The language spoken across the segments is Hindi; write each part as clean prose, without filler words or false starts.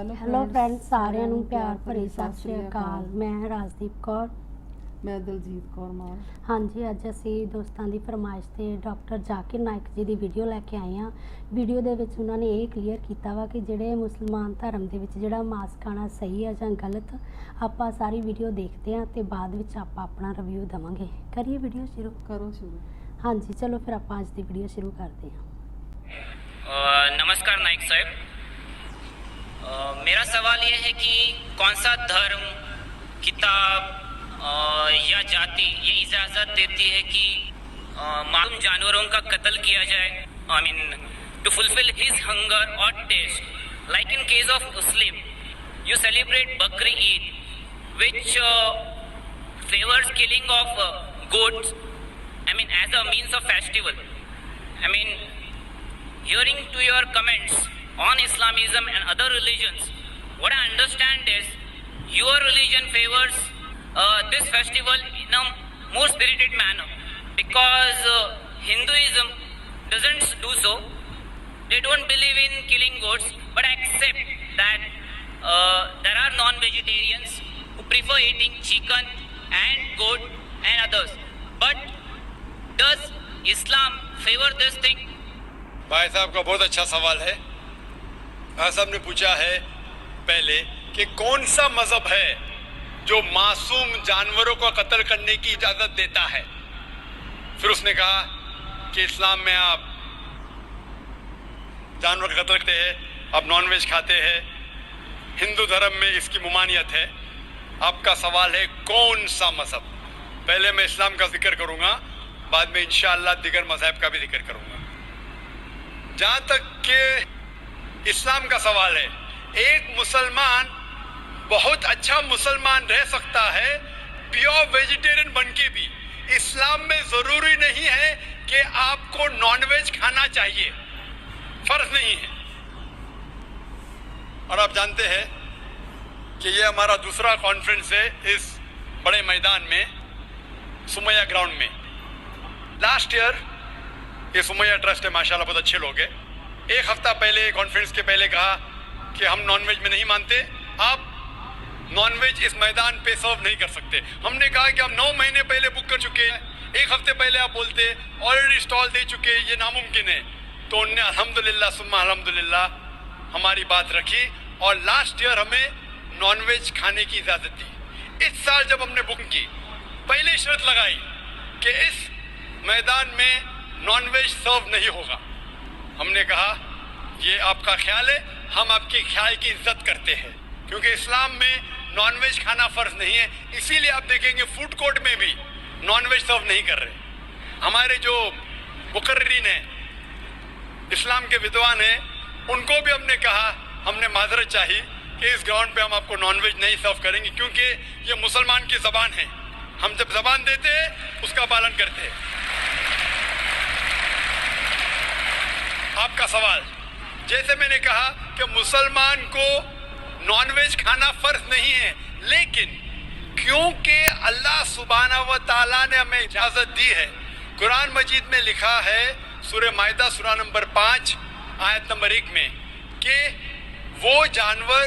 ਹੈਲੋ ਫਰੈਂਡਸ, ਸਾਰਿਆਂ ਨੂੰ ਪਿਆਰ ਭਰੀ ਸਤਿ ਸ਼੍ਰੀ ਅਕਾਲ। ਮੈਂ ਰਾਜਦੀਪ ਕੌਰ। ਮੈਂ ਦਲਜੀਤ ਕੌਰ ਮਾਨ। ਹਾਂਜੀ, ਅੱਜ ਅਸੀਂ ਦੋਸਤਾਂ ਦੀ ਫਰਮਾਇਸ਼ ਤੇ ਡਾਕਟਰ ਜ਼ਾਕਿਰ ਨਾਇਕ ਜੀ ਦੀ ਵੀਡੀਓ ਲੈ ਕੇ ਆਏ ਹਾਂ। ਵੀਡੀਓ ਦੇ ਵਿੱਚ ਉਹਨਾਂ ਨੇ ਇਹ ਕਲੀਅਰ ਕੀਤਾ ਵਾ ਕਿ ਜਿਹੜੇ ਮੁਸਲਮਾਨ ਧਰਮ ਦੇ ਵਿੱਚ ਜਿਹੜਾ ਮਾਸ ਖਾਣਾ ਸਹੀ ਹੈ ਜਾਂ ਗਲਤ। ਆਪਾਂ ਸਾਰੀ ਵੀਡੀਓ ਦੇਖਦੇ ਹਾਂ ਤੇ ਬਾਅਦ ਵਿੱਚ ਆਪਾਂ ਆਪਣਾ ਰਿਵਿਊ ਦੇਵਾਂਗੇ। ਕਰੀਏ ਵੀਡੀਓ ਸ਼ੁਰੂ? ਕਰੋ ਸ਼ੁਰੂ। ਹਾਂਜੀ, ਚਲੋ ਫਿਰ ਆਪਾਂ ਅੱਜ ਦੀ ਵੀਡੀਓ ਸ਼ੁਰੂ ਕਰਦੇ ਹਾਂ। नमस्कार नाइक साहब, मेरा सवाल ये है कि कौन सा धर्म, किताब या जाति ये इजाज़त देती है कि मासूम जानवरों का कत्ल किया जाए, I mean to fulfil his hunger और taste, like in case of Muslim you celebrate Bakri Eid which favors killing of goats, I mean as a means of festival. I mean, hearing to your comments on Islamism and other religions, what I understand is your religion favors this festival in a more spirited manner, because Hinduism doesn't do so. They don't believe in killing goats, but accept that there are non-vegetarians who prefer eating chicken and goat and others. But does Islam favor this thing? भाई साहब का बहुत अच्छा सवाल है। भाई साहब ने पूछा है पहले कि कौन सा मजहब है जो मासूम जानवरों को कत्ल करने की इजाजत देता है। फिर उसने कहा कि इस्लाम में आप जानवर का कत्ल करते हैं, आप नॉनवेज खाते हैं, हिंदू धर्म में इसकी मुमानियत है। आपका सवाल है कौन सा मजहब। पहले मैं इस्लाम का जिक्र करूंगा, बाद में इंशाअल्लाह दिगर मजहब का भी जिक्र करूंगा। जहां तक के इस्लाम का सवाल है, एक मुसलमान बहुत अच्छा मुसलमान रह सकता है प्योर वेजिटेरियन बन के भी। इस्लाम में जरूरी नहीं है कि आपको नॉनवेज खाना चाहिए, फर्ज नहीं है। और आप जानते हैं कि ये हमारा दूसरा कॉन्फ्रेंस है इस बड़े मैदान में, सुमैया ग्राउंड में। लास्ट ईयर ये सुमैया ट्रस्ट है, माशाल्लाह बहुत अच्छे लोग हैं। एक हफ्ता पहले कॉन्फ्रेंस के पहले कहा कि हम नॉनवेज में नहीं मानते, आप नॉनवेज इस मैदान पे सर्व नहीं कर सकते। हमने कहा कि हम 9 महीने पहले बुक कर चुके हैं, एक हफ्ते पहले आप बोलते ऑलरेडी स्टॉल दे चुके, ये नामुमकिन है। तो उनने अल्हम्दुलिल्लाह सुम्मा अल्हम्दुलिल्लाह हमारी बात रखी और लास्ट ईयर हमें नॉनवेज खाने की इजाज़त दी। इस साल जब हमने बुक की, पहले शर्त लगाई कि इस मैदान में नॉनवेज सर्व नहीं होगा। हमने कहा ये आपका ख्याल है, हम आपके ख्याल की इज्जत करते हैं, क्योंकि इस्लाम में नॉनवेज खाना फर्ज नहीं है। इसीलिए आप देखेंगे फूड कोर्ट में भी नॉनवेज सर्व नहीं कर रहे। हमारे जो मुकर्रिरीन हैं, इस्लाम के विद्वान हैं, उनको भी हमने कहा, हमने माजरत चाहिए कि इस ग्राउंड पे हम आपको नॉनवेज नहीं सर्व करेंगे, क्योंकि ये मुसलमान की ज़बान है। हम जब ज़बान देते हैं उसका पालन करते हैं। आपका सवाल, जैसे मैंने कहा कि मुसलमान को नॉनवेज खाना फर्ज नहीं है, लेकिन क्योंकि अल्लाह सुब्हानहू व तआला ने हमें इजाजत दी है। कुरान मजीद में लिखा है, सूरह माइदा सूरा नंबर 5 आयत नंबर 1 में, कि वो जानवर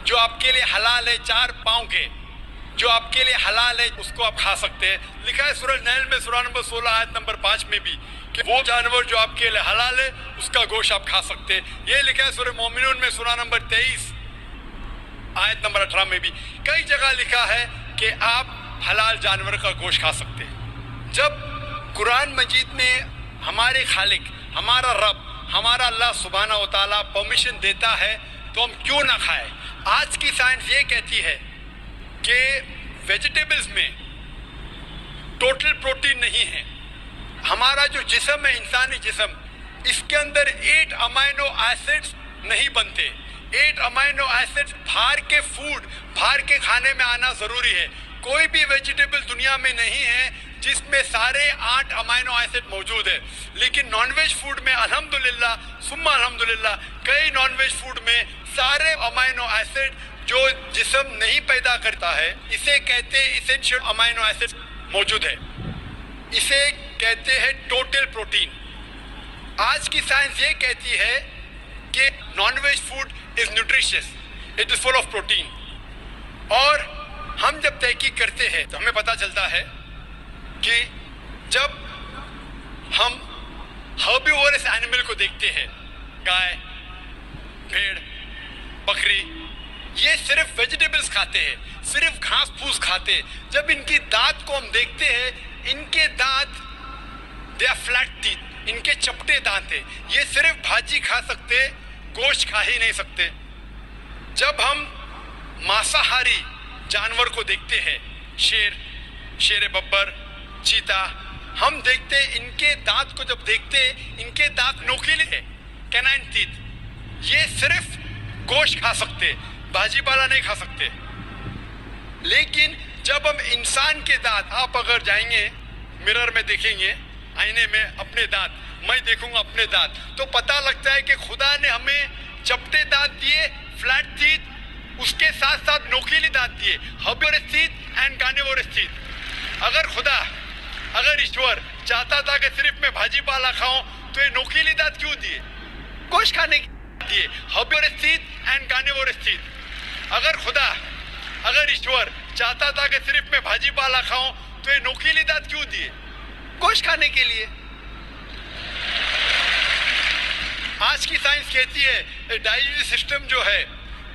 जो आपके लिए हलाल है, 4 पाँव के, जो आपके लिए हलाल है, उसको आप खा सकते हैं। लिखा है सूरह नहल में सूरा नंबर 16 आयत नंबर 5 में भी कि वो जानवर जो आपके लिए हलाल है उसका गोश्त आप खा सकते हैं। ये लिखा है सूरह मोमिनून में सूरा नंबर 23 आयत नंबर 18 में भी। कई जगह लिखा है कि आप हलाल जानवर का गोश्त खा सकते हैं। जब कुरान मजीद में हमारे खालिक, हमारा रब, हमारा अल्लाह सुब्हानहू व तआला परमिशन देता है, तो हम क्यों ना खाएं। आज की साइंस ये कहती है कि वेजिटेबल्स में टोटल प्रोटीन नहीं है। हमारा जो जिस्म है, इंसानी जिस्म, इसके अंदर 8 अमाइनो एसिड्स नहीं बनते। 8 अमाइनो एसिड्स बाहर के फूड, बाहर के खाने में आना ज़रूरी है। कोई भी वेजिटेबल दुनिया में नहीं है जिसमें सारे 8 अमाइनो एसिड मौजूद है। लेकिन नॉनवेज फूड में अल्हम्दुलिल्लाह सुम्मा अल्हम्दुलिल्लाह, कई नॉनवेज फूड में सारे अमाइनो एसिड जो जिस्म नहीं पैदा करता है, इसे कहते हैं इसेंशियल अमाइनो एसिड मौजूद है। इसे कहते हैं टोटल प्रोटीन। आज की साइंस ये कहती है कि non veg food is nutritious, it is full of protein. और हम जब तहकीक करते हैं तो हमें पता चलता है कि जब हम हर्बिवोरस एनिमल को देखते हैं, गाय, भेड़, बकरी, ये सिर्फ वेजिटेबल्स खाते हैं, सिर्फ घास फूस खाते हैं। जब इनकी दांत को हम देखते हैं, इनके दांत दे आर फ्लैट टीथ, इनके चपटे दांत है। ये सिर्फ भाजी खा सकते, गोश्त खा ही नहीं सकते। जब हम मांसाहारी जानवर को देखते हैं, शेर, शेर बब्बर, चीता, हम देखते हैं इनके दांत को जब देखते हैं, इनके दांत नोकीले हैं, कैनाइन टीथ। ये सिर्फ गोश्त खा सकते, भाजी पाला नहीं खा सकते। लेकिन जब हम इंसान के दांत, आप अगर जाएंगे मिरर में देखेंगे, आईने में अपने दांत, मैं देखूंगा अपने दांत, तो पता लगता है कि खुदा ने हमें चपटे दांत दिए, फ्लैट टीथ, उसके साथ साथ नोकीले दांत दिए, herbivores teeth and carnivorous teeth. अगर ईश्वर चाहता था कि सिर्फ मैं भाजी पाला खाऊं, तो ये नोकीले दांत क्यों दिए? गोश्त खाने के दिए, herbivores teeth and carnivorous teeth. अगर ईश्वर चाहता था कि सिर्फ मैं भाजी पाला खाऊं, तो ये नोकीले दांत क्यों दिए? गोश्त खाने के लिए। आज की साइंस कहती है डाइजेस्टिव सिस्टम जो है,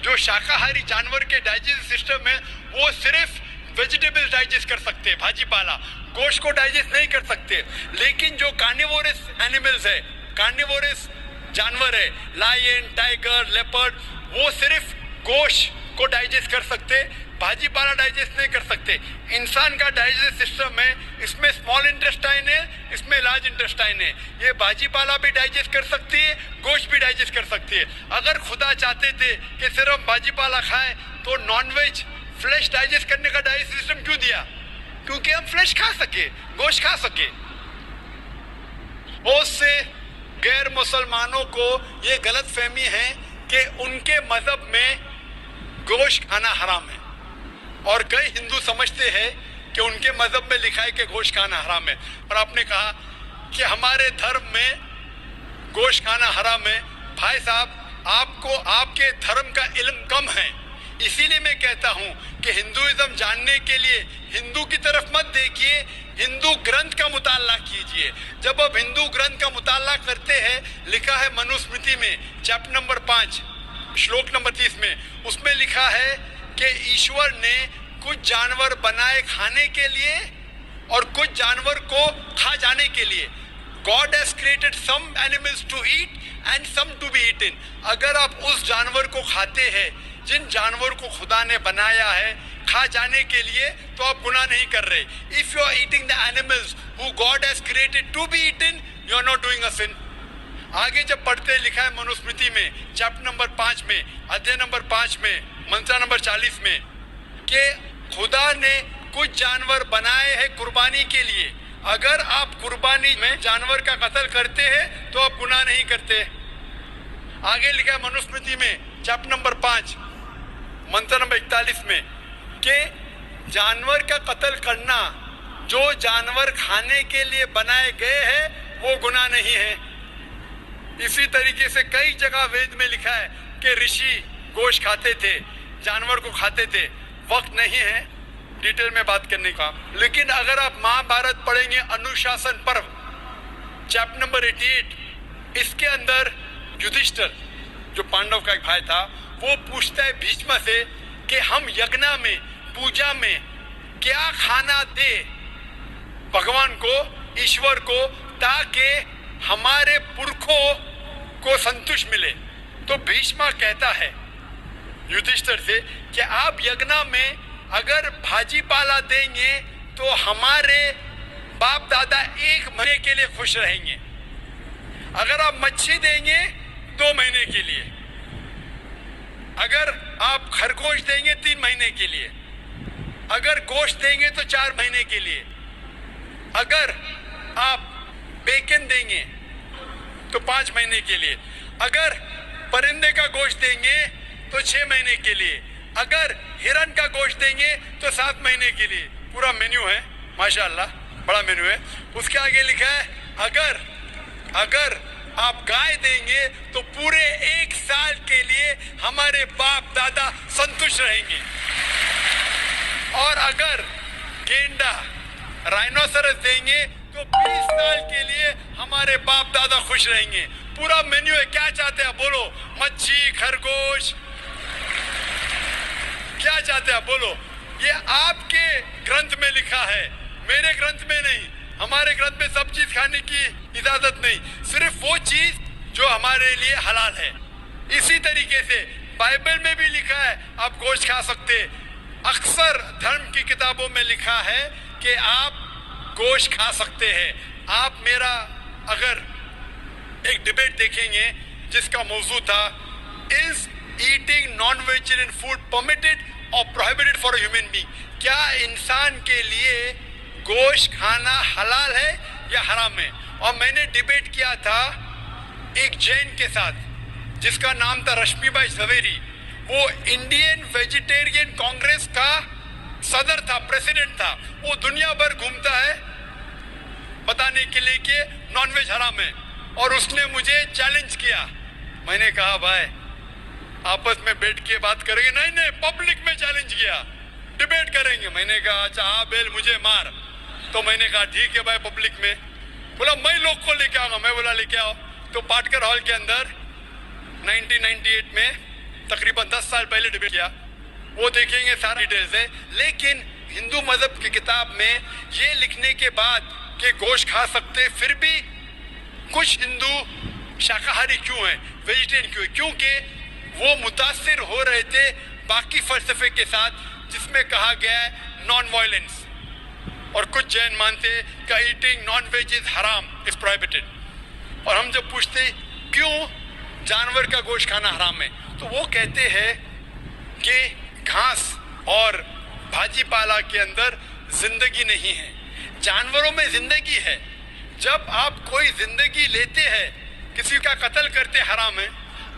जो शाकाहारी जानवर के डाइजेस्टिव सिस्टम है, वो सिर्फ वेजिटेबल्स डाइजेस्ट कर सकते हैं, भाजी पाला, गोश्त को डाइजेस्ट नहीं कर सकते। लेकिन जो कार्निवोरस एनिमल्स है, कार्निवोरस जानवर है, लायन, टाइगर, लेपर्ड, वो सिर्फ गोश्त को डाइजेस्ट कर सकते, भाजी पाला डाइजेस्ट नहीं कर सकते। इंसान का डाइजेस्ट सिस्टम है, इसमें स्मॉल इंटेस्टाइन है, इसमें लार्ज इंटेस्टाइन है। ये भाजी पाला भी डाइजेस्ट कर सकती है, गोश्त भी डाइजेस्ट कर सकती है। अगर खुदा चाहते थे कि सिर्फ हम भाजी पाला खाएं, तो नॉनवेज फ्लेश डाइजेस्ट करने का डाइजेस्ट सिस्टम क्यों दिया? क्योंकि हम फ्लेश खा सके, गोश्त खा सके। बहुत से गैर मुसलमानों को ये गलत फहमी है कि उनके मजहब में गोश्त खाना हराम है, और कई हिंदू समझते हैं कि उनके मजहब में लिखा है कि गोश्त खाना हराम है। और आपने कहा कि हमारे धर्म में गोश्त खाना हराम है। भाई साहब, आपको आपके धर्म का इल्म कम है, इसीलिए मैं कहता हूं कि हिंदुइज्म जानने के लिए हिंदू की तरफ मत देखिए, हिंदू ग्रंथ का मुताला कीजिए। जब आप हिंदू ग्रंथ का मुताला करते हैं, लिखा है मनुस्मृति में चैप्टर नंबर 5 श्लोक नंबर 30 में, उसमें लिखा है कि ईश्वर ने कुछ जानवर बनाए खाने के लिए और कुछ जानवर को खा जाने के लिए। God has created some animals to eat and some to be eaten. अगर आप उस जानवर को खाते हैं जिन जानवर को खुदा ने बनाया है खा जाने के लिए, तो आप गुनाह नहीं कर रहे। If you are eating the animals who God has created to be eaten, you are not doing a sin. आगे जब पढ़ते लिखा है मनुस्मृति में चैप्टर नंबर 5 में, अध्याय नंबर 5 में, मंत्र नंबर 40 में, कि खुदा ने कुछ जानवर बनाए हैं कुर्बानी के लिए। अगर आप कुर्बानी में जानवर का कत्ल करते हैं तो आप गुनाह नहीं करते। आगे लिखा है मनुस्मृति में चैप्टर नंबर 5 मंत्र नंबर 41 में कि जानवर का कत्ल करना जो जानवर खाने के लिए बनाए गए हैं वो गुनाह नहीं है। इसी तरीके से कई जगह वेद में लिखा है कि ऋषि गोश्त खाते थे, जानवर को खाते थे। वक्त नहीं है डिटेल में बात करने का, लेकिन अगर आप महाभारत पढ़ेंगे अनुशासन पर्व चैप्टर नंबर 88, इसके अंदर युधिष्ठिर जो पांडव का एक भाई था, वो पूछता है भीष्म से कि हम यज्ञ में, पूजा में क्या खाना दे भगवान को, ईश्वर को, ताकि हमारे पुरखों को संतुष्ट मिले। तो भीष्म कहता है युधिष्ठिर से कि आप यज्ञ में अगर भाजी पाला देंगे तो हमारे बाप दादा 1 महीने के लिए खुश रहेंगे। अगर आप मच्छी देंगे 2 महीने के लिए, अगर आप खरगोश देंगे 3 महीने के लिए, अगर गोश्त देंगे तो 4 महीने के लिए, अगर आप बेकन देंगे तो 5 महीने के लिए, अगर परिंदे का गोश्त देंगे तो 6 महीने के लिए, अगर हिरन का गोश्त देंगे तो 7 महीने के लिए। पूरा मेन्यू है, माशाल्लाह बड़ा मेन्यू है। उसके आगे लिखा है अगर आप गाय देंगे तो पूरे 1 साल के लिए हमारे बाप दादा संतुष्ट रहेंगे। और अगर गेंडा राइनोसरस देंगे तो 20 साल के लिए हमारे बाप दादा खुश रहेंगे। पूरा मेन्यू है, क्या चाहते हैं बोलो? मच्छी, खरगोश, क्या चाहते हैं बोलो? ये आपके ग्रंथ में लिखा है, मेरे ग्रंथ में नहीं। हमारे ग्रंथ में सब चीज खाने की इजाजत नहीं, सिर्फ वो चीज जो हमारे लिए हलाल है। इसी तरीके से बाइबल में भी लिखा है आप गोश्त खा सकते। अक्सर धर्म की किताबों में लिखा है कि आप गोश्त खा सकते हैं। आप मेरा अगर एक डिबेट देखेंगे जिसका मौजू था, is eating non vegetarian food permitted और prohibited for a human being? क्या इंसान के लिए गोश्त खाना हलाल है या हराम है? और मैंने डिबेट किया था एक जैन के साथ जिसका नाम था रश्मिबाई झवेरी। वो इंडियन वेजिटेरियन कांग्रेस का सदर था, प्रेसिडेंट था। वो दुनिया भर घूमता है बताने के लिए कि नॉनवेज हराम है। और उसने मुझे चैलेंज किया। मैंने कहा भाई आपस में बैठ के बात करेंगे? नहीं, पब्लिक में चैलेंज किया, डिबेट करेंगे। मैंने कहा अच्छा हाँ बेल मुझे मार। तो मैंने कहा ठीक है भाई पब्लिक में। बोला मैं लोग को लेके आऊंगा। मैं बोला लेके आओ। तो पाटकर हॉल के अंदर 1998 में तकरीबन 10 साल पहले डिबेट किया। वो देखेंगे सारा डिटेल्स है। लेकिन हिंदू मजहब की किताब में ये लिखने के बाद कि गोश्त खा सकते, फिर भी कुछ हिंदू शाकाहारी क्यों हैं, वेजिटेरियन क्यों है? क्योंकि वो मुतासिर हो रहे थे बाकी फलसफे के साथ जिसमें कहा गया है नॉन वायलेंस। और कुछ जैन मानते कि ईटिंग नॉन वेज इज हराम, इज प्रोहिबिटेड। और हम जब पूछते क्यों जानवर का गोश्त खाना हराम है, तो वो कहते हैं कि घास और भाजी पाला के अंदर जिंदगी नहीं है, जानवरों में जिंदगी है। जब आप कोई जिंदगी लेते हैं, किसी का कत्ल करते, हराम है।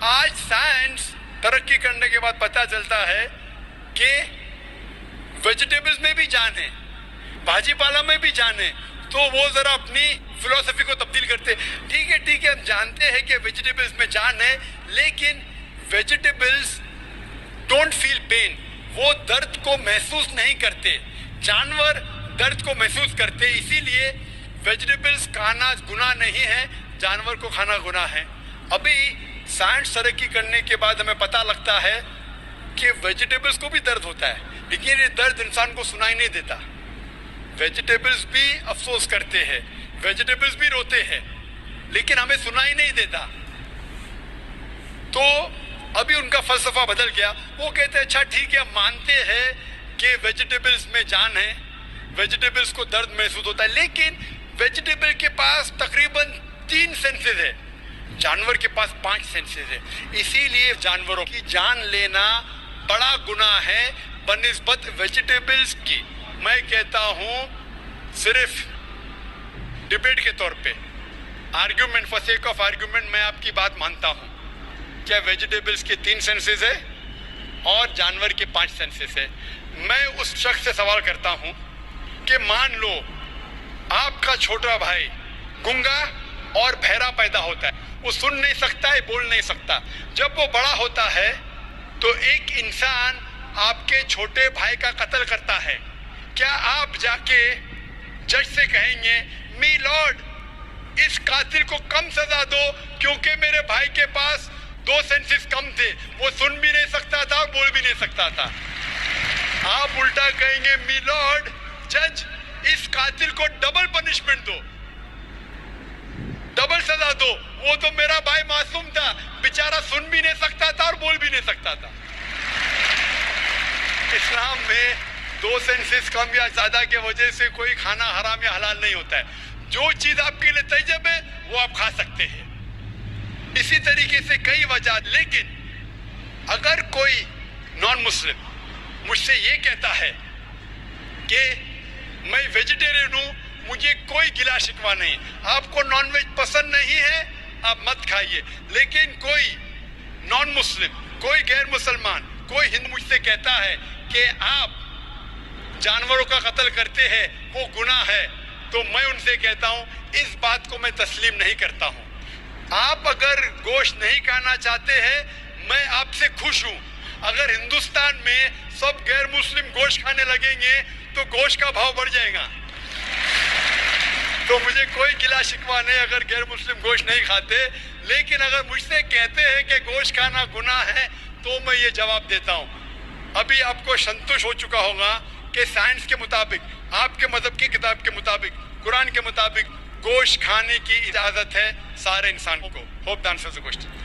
आज साइंस तरक्की करने के बाद पता चलता है कि वेजिटेबल्स में भी जान है, भाजी पाला में भी जान है। तो वो जरा अपनी फिलोसफी को तब्दील करते। ठीक है, हम जानते हैं कि वेजिटेबल्स में जान है, लेकिन वेजिटेबल्स डोंट फील पेन, वो दर्द को महसूस नहीं करते। जानवर दर्द को महसूस करते, इसीलिए वेजिटेबल्स खाना गुनाह नहीं है, जानवर को खाना गुनाह है। अभी साइंस तरक्की करने के बाद हमें पता लगता है कि वेजिटेबल्स को भी दर्द होता है, लेकिन ये दर्द इंसान को सुनाई नहीं देता। वेजिटेबल्स भी अफसोस करते हैं, वेजिटेबल्स भी रोते हैं, लेकिन हमें सुनाई नहीं देता। तो अभी उनका फलसफा बदल गया। वो कहते हैं अच्छा ठीक है, मानते हैं कि वेजिटेबल्स में जान है, वेजिटेबल्स को दर्द महसूस होता है, लेकिन वेजिटेबल के पास तकरीबन 3 सेंसेस है, जानवर के पास 5 सेंसेस है। इसीलिए जानवरों की जान लेना बड़ा गुनाह है बनिस्बत वेजिटेबल्स की। मैं कहता हूं सिर्फ डिबेट के तौर पे, argument, for sake of argument, मैं आपकी बात मानता हूं। क्या वेजिटेबल्स के 3 सेंसेस है और जानवर के 5 सेंसेस है? मैं उस शख्स से सवाल करता हूं कि मान लो आपका छोटा भाई गूंगा और बहरा पैदा होता है, वो सुन नहीं सकता है, बोल नहीं सकता। जब वो बड़ा होता है तो एक इंसान आपके छोटे भाई का कत्ल करता है, क्या आप जाके जज से कहेंगे मी लॉर्ड इस कातिल को कम सजा दो क्योंकि मेरे भाई के पास 2 सेंसेस कम थे, वो सुन भी नहीं सकता था, बोल भी नहीं सकता था? आप उल्टा कहेंगे मी लॉर्ड जज इस कातिल को डबल पनिशमेंट दो, डबल सजा दो, वो तो मेरा भाई मासूम था, बेचारा सुन भी नहीं सकता था और बोल भी नहीं सकता था। इस्लाम में 2 सेंसेस कम या ज्यादा के वजह से कोई खाना हराम या हलाल नहीं होता है। जो चीज आपके लिए तैयब है वो आप खा सकते हैं। इसी तरीके से कई वजह। लेकिन अगर कोई नॉन मुस्लिम मुझसे ये कहता है कि मैं वेजिटेरियन हूं, मुझे कोई गिला शिकवा नहीं, आपको नॉनवेज पसंद नहीं है आप मत खाइए, लेकिन कोई नॉन मुस्लिम, कोई गैर मुसलमान, कोई हिंदू मुझसे कहता है कि आप जानवरों का कत्ल करते हैं वो गुनाह है, तो मैं उनसे कहता हूं इस बात को मैं तस्लीम नहीं करता हूं। आप अगर गोश्त नहीं खाना चाहते हैं, मैं आपसे खुश हूं। अगर हिंदुस्तान में सब गैर मुस्लिम गोश्त खाने लगेंगे तो गोश्त का भाव बढ़ जाएगा। तो मुझे कोई गिला शिकवा नहीं अगर गैर मुस्लिम गोश्त नहीं खाते, लेकिन अगर मुझसे कहते हैं कि गोश्त खाना गुनाह है तो मैं ये जवाब देता हूँ। अभी आपको संतोष हो चुका होगा कि साइंस के मुताबिक, आपके मजहब की किताब के मुताबिक, कुरान के मुताबिक गोश्त खाने की इजाजत है सारे इंसान को। Hope the answer the question.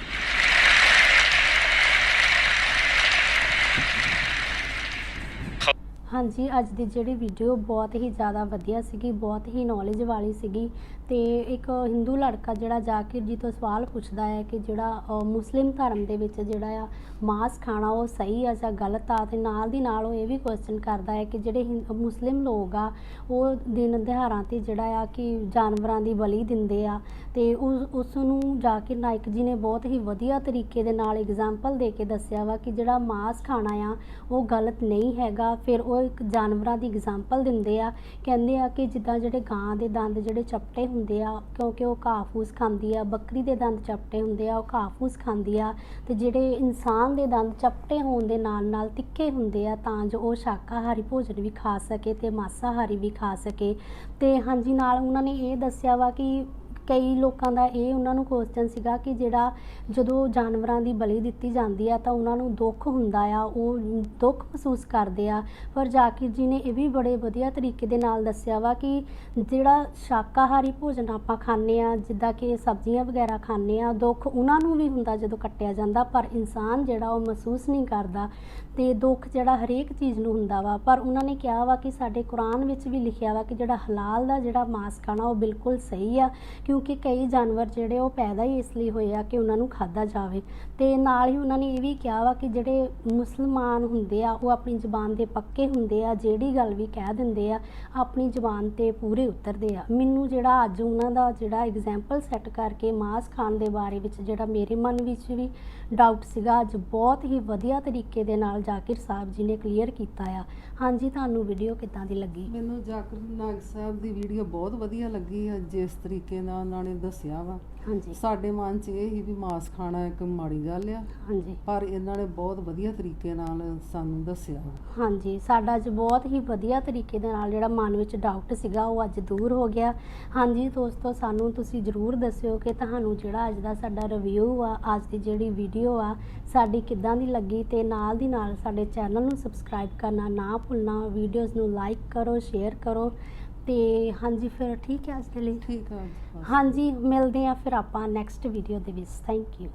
ਹਾਂਜੀ, ਅੱਜ ਦੀ ਜਿਹੜੀ ਵੀਡੀਓ ਬਹੁਤ ਹੀ ਜ਼ਿਆਦਾ ਵਧੀਆ ਸੀਗੀ, ਬਹੁਤ ਹੀ ਨੌਲੇਜ ਵਾਲੀ ਸੀਗੀ। ਤੇ ਇੱਕ ਹਿੰਦੂ ਲੜਕਾ ਜਿਹੜਾ ਜ਼ਾਕਿਰ ਜੀ ਤੋਂ ਸਵਾਲ ਪੁੱਛਦਾ ਹੈ ਕਿ ਜਿਹੜਾ ਮੁਸਲਿਮ ਧਰਮ ਦੇ ਵਿੱਚ ਜਿਹੜਾ ਆ ਮਾਸ ਖਾਣਾ ਉਹ ਸਹੀ ਆ ਜਾਂ ਗਲਤ ਆ, ਤੇ ਨਾਲ ਦੀ ਨਾਲ ਉਹ ਇਹ ਵੀ ਕੁਐਸਚਨ ਕਰਦਾ ਹੈ ਕਿ ਜਿਹੜੇ ਮੁਸਲਿਮ ਲੋਕ ਆ ਉਹ ਦਿਨ ਦਿਹਾੜਾਂ 'ਤੇ ਜਿਹੜਾ ਆ ਕਿ ਜਾਨਵਰਾਂ ਦੀ ਬਲੀ ਦਿੰਦੇ ਆ, ਤੇ ਉਸ ਨੂੰ ਜ਼ਾਕਿਰ ਨਾਇਕ ਜੀ ਨੇ ਬਹੁਤ ਹੀ ਵਧੀਆ ਤਰੀਕੇ ਦੇ ਨਾਲ ਐਗਜ਼ਾਮਪਲ ਦੇ ਕੇ ਦੱਸਿਆ ਵਾ ਕਿ ਜਿਹੜਾ ਮਾਸ ਖਾਣਾ ਆ ਉਹ ਗਲਤ ਨਹੀਂ ਹੈਗਾ। ਫਿਰ ਉਹ ਇੱਕ ਜਾਨਵਰਾਂ ਦੀ ਐਗਜ਼ਾਮਪਲ ਦਿੰਦੇ ਆ, ਕਹਿੰਦੇ ਆ ਕਿ ਜਿੱਦਾਂ ਜਿਹੜੇ ਗਾਂ ਦੇ ਦੰਦ ਜਿਹੜੇ ਚਪਟੇ ਹੁੰਦੇ ਆ ਕਿਉਂਕਿ ਉਹ ਘਾਹ ਫੂਸ ਖਾਂਦੀ ਆ, ਬੱਕਰੀ ਦੇ ਦੰਦ ਚਪਟੇ ਹੁੰਦੇ ਆ ਉਹ ਘਾਹ ਫੂਸ ਖਾਂਦੀ ਆ, ਤੇ ਜਿਹੜੇ ਇਨਸਾਨ ਦੇ ਦੰਦ ਚਪਟੇ ਹੋਣ ਦੇ ਨਾਲ ਨਾਲ ਤਿੱਖੇ ਹੁੰਦੇ ਆ ਤਾਂ ਜੋ ਉਹ ਸ਼ਾਕਾਹਾਰੀ ਭੋਜਨ ਵੀ ਖਾ ਸਕੇ ਤੇ ਮਾਸਾਹਾਰੀ ਵੀ ਖਾ ਸਕੇ। ਤੇ ਹਾਂਜੀ, ਨਾਲ ਉਹਨਾਂ ਨੇ ਇਹ ਦੱਸਿਆ ਵਾ ਕਿ ਕਈ ਲੋਕਾਂ ਦਾ ਇਹ ਉਹਨਾਂ ਨੂੰ ਕੁਐਸਚਨ ਸੀਗਾ ਕਿ ਜਿਹੜਾ ਜਦੋਂ ਜਾਨਵਰਾਂ ਦੀ ਬਲੀ ਦਿੱਤੀ ਜਾਂਦੀ ਆ ਤਾਂ ਉਹਨਾਂ ਨੂੰ ਦੁੱਖ ਹੁੰਦਾ ਆ, ਉਹ ਦੁੱਖ ਮਹਿਸੂਸ ਕਰਦੇ ਆ। ਪਰ ਜ਼ਾਕਿਰ ਜੀ ਨੇ ਇਹ ਵੀ ਬੜੇ ਵਧੀਆ ਤਰੀਕੇ ਦੇ ਨਾਲ ਦੱਸਿਆ ਵਾ ਕਿ ਜਿਹੜਾ ਸ਼ਾਕਾਹਾਰੀ ਭੋਜਨ ਆਪਾਂ ਖਾਂਦੇ ਆ, ਜਿੱਦਾਂ ਕਿ ਸਬਜ਼ੀਆਂ ਵਗੈਰਾ ਖਾਂਦੇ ਆ, ਦੁੱਖ ਉਹਨਾਂ ਨੂੰ ਵੀ ਹੁੰਦਾ ਜਦੋਂ ਕੱਟਿਆ ਜਾਂਦਾ, ਪਰ ਇਨਸਾਨ ਜਿਹੜਾ ਉਹ ਮਹਿਸੂਸ ਨਹੀਂ ਕਰਦਾ। ਤੇ ਦੁੱਖ ਜਿਹੜਾ ਹਰੇਕ ਚੀਜ਼ ਨੂੰ ਹੁੰਦਾ ਵਾ। ਪਰ ਉਹਨਾਂ ਨੇ ਕਿਹਾ ਵਾ ਕਿ ਸਾਡੇ ਕੁਰਾਨ ਵਿੱਚ ਵੀ ਲਿਖਿਆ ਵਾ ਕਿ ਜਿਹੜਾ ਹਲਾਲ ਦਾ ਜਿਹੜਾ ਮਾਸ ਖਾਣਾ ਉਹ ਬਿਲਕੁਲ ਸਹੀ ਆ, ਕਿਉਂਕਿ ਕਈ ਜਾਨਵਰ ਜਿਹੜੇ ਉਹ ਪੈਦਾ ਹੀ ਇਸ ਲਈ ਹੋਏ ਆ ਕਿ ਉਹਨਾਂ ਨੂੰ ਖਾਧਾ ਜਾਵੇ। ਤੇ ਨਾਲ ਹੀ ਉਹਨਾਂ ਨੇ ਇਹ ਵੀ ਕਿਹਾ ਵਾ ਕਿ ਜਿਹੜੇ ਮੁਸਲਮਾਨ ਹੁੰਦੇ ਆ ਉਹ ਆਪਣੀ ਜ਼ੁਬਾਨ ਦੇ ਪੱਕੇ ਹੁੰਦੇ ਆ, ਜਿਹੜੀ ਗੱਲ ਵੀ ਕਹਿ ਦਿੰਦੇ ਆ ਆਪਣੀ ਜ਼ੁਬਾਨ 'ਤੇ ਪੂਰੇ ਉਤਰਦੇ ਆ। ਮੈਨੂੰ ਜਿਹੜਾ ਅੱਜ ਉਹਨਾਂ ਦਾ ਜਿਹੜਾ ਐਗਜ਼ਾਮਪਲ ਸੈੱਟ ਕਰਕੇ ਮਾਸ ਖਾਣ ਦੇ ਬਾਰੇ ਵਿੱਚ ਜਿਹੜਾ ਮੇਰੇ ਮਨ ਵਿੱਚ ਵੀ ਡਾਊਟ ਸੀਗਾ, ਅੱਜ ਬਹੁਤ ਹੀ ਵਧੀਆ ਤਰੀਕੇ ਦੇ ਨਾਲ ਜ਼ਾਕਿਰ ਸਾਹਿਬ ਜੀ ਨੇ ਕਲੀਅਰ ਕੀਤਾ ਆ। ਹਾਂਜੀ, ਤੁਹਾਨੂੰ ਵੀਡੀਓ ਕਿੱਦਾਂ ਦੀ ਲੱਗੀ? ਮੈਨੂੰ ਜ਼ਾਕਿਰ ਨਾਇਕ ਸਾਹਿਬ ਦੀ ਵੀਡੀਓ ਬਹੁਤ ਵਧੀਆ ਲੱਗੀ ਆ, ਜਿਸ ਤਰੀਕੇ ਨਾਲ ਉਹਨਾਂ ਨੇ ਦੱਸਿਆ ਵਾ। ਹਾਂਜੀ ਸਾਡੇ ਮਨ 'ਚ ਇਹ ਹੀ ਵੀ ਮਾਸ ਖਾਣਾ ਇੱਕ ਮਾੜੀ ਗੱਲ ਆ, ਹਾਂਜੀ ਪਰ ਇਹਨਾਂ ਨੇ ਬਹੁਤ ਵਧੀਆ ਤਰੀਕੇ ਨਾਲ ਸਾਨੂੰ ਦੱਸਿਆ ਵਾ। ਹਾਂਜੀ, ਸਾਡਾ ਅੱਜ ਬਹੁਤ ਹੀ ਵਧੀਆ ਤਰੀਕੇ ਦੇ ਨਾਲ ਜਿਹੜਾ ਮਨ ਵਿੱਚ ਡਾਊਟ ਸੀਗਾ ਉਹ ਅੱਜ ਦੂਰ ਹੋ ਗਿਆ। ਹਾਂਜੀ ਦੋਸਤੋ, ਸਾਨੂੰ ਤੁਸੀਂ ਜ਼ਰੂਰ ਦੱਸਿਓ ਕਿ ਤੁਹਾਨੂੰ ਜਿਹੜਾ ਅੱਜ ਦਾ ਸਾਡਾ ਰਿਵਿਊ ਆ, ਅੱਜ ਦੀ ਜਿਹੜੀ ਵੀਡੀਓ ਆ ਸਾਡੀ ਕਿੱਦਾਂ ਦੀ ਲੱਗੀ, ਤੇ ਨਾਲ ਦੀ ਨਾਲ ਸਾਡੇ ਚੈਨਲ ਨੂੰ ਸਬਸਕ੍ਰਾਈਬ ਕਰਨਾ ਨਾ ਭੁੱਲਣਾ, ਵੀਡੀਓਜ਼ ਨੂੰ ਲਾਈਕ ਕਰੋ, ਸ਼ੇਅਰ ਕਰੋ। ਤੇ ਹਾਂਜੀ, ਫਿਰ ਠੀਕ ਹੈ ਅੱਜ ਦੇ ਲਈ। ਠੀਕ ਆ। ਹਾਂਜੀ, ਮਿਲਦੇ ਆ ਫਿਰ ਆਪਾਂ ਨੈਕਸਟ ਵੀਡੀਓ ਦੇ ਵਿੱਚ। Thank you.